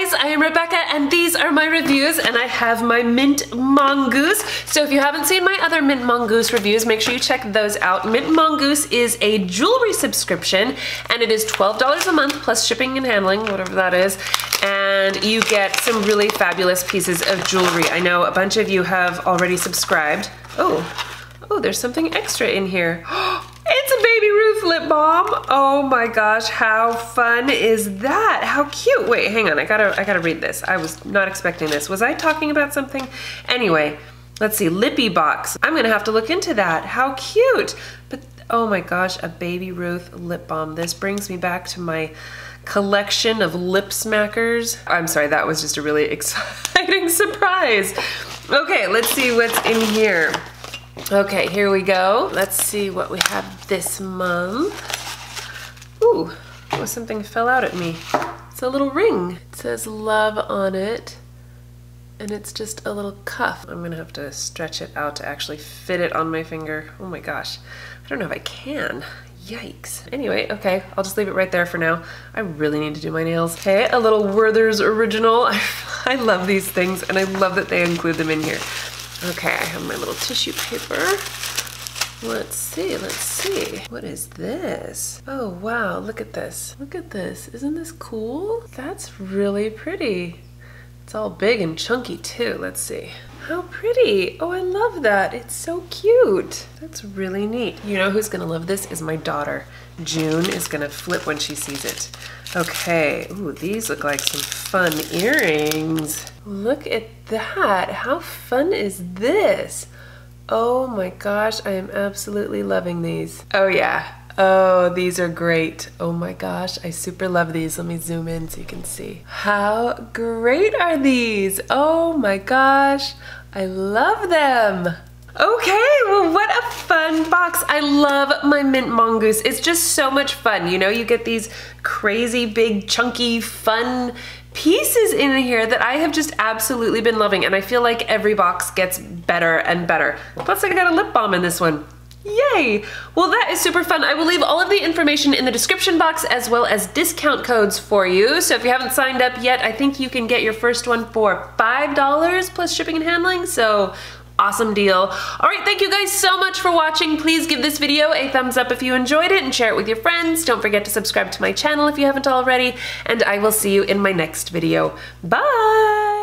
guys, I am Rebecca and these are my reviews and I have my Mint Mongoose. So if you haven't seen my other Mint Mongoose reviews, make sure you check those out. Mint Mongoose is a jewelry subscription and it is $12 a month plus shipping and handling, whatever that is. And you get some really fabulous pieces of jewelry. I know a bunch of you have already subscribed. Oh, there's something extra in here. It's a Baby Ruth lip balm. Oh my gosh, how fun is that? How cute. Wait, hang on, I gotta read this. I was not expecting this. Was I talking about something? Anyway, let's see, Lippy Box. I'm gonna have to look into that. How cute. But oh my gosh, a Baby Ruth lip balm. This brings me back to my collection of lip smackers. I'm sorry, that was just a really exciting surprise. Okay, let's see what's in here. Okay, here we go. Let's see what we have this month. Ooh, oh, something fell out at me. It's a little ring. It says love on it, and it's just a little cuff. I'm gonna have to stretch it out to actually fit it on my finger. Oh my gosh, I don't know if I can. Yikes. Anyway, okay, I'll just leave it right there for now. I really need to do my nails. Okay, a little Werther's Original. I love these things, and I love that they include them in here. Okay, I have my little tissue paper. Let's see, let's see. What is this? Oh wow, look at this. Look at this, isn't this cool? That's really pretty. It's all big and chunky too, let's see. How pretty, oh I love that, it's so cute. That's really neat. You know who's gonna love this is my daughter. June is gonna flip when she sees it. Okay, ooh, these look like some fun earrings. Look at that, how fun is this? Oh my gosh, I am absolutely loving these. Oh yeah, oh, these are great. Oh my gosh, I super love these. Let me zoom in so you can see. How great are these? Oh my gosh, I love them. Okay, well what a fun box. I love my Mint Mongoose. It's just so much fun. You know, you get these crazy big chunky fun pieces in here that I have just absolutely been loving, and I feel like every box gets better and better. Plus I got a lip balm in this one. Yay! Well, that is super fun. I will leave all of the information in the description box as well as discount codes for you. So if you haven't signed up yet, I think you can get your first one for $5 plus shipping and handling. So awesome deal. All right, thank you guys so much for watching. Please give this video a thumbs up if you enjoyed it and share it with your friends. Don't forget to subscribe to my channel if you haven't already, and I will see you in my next video. Bye!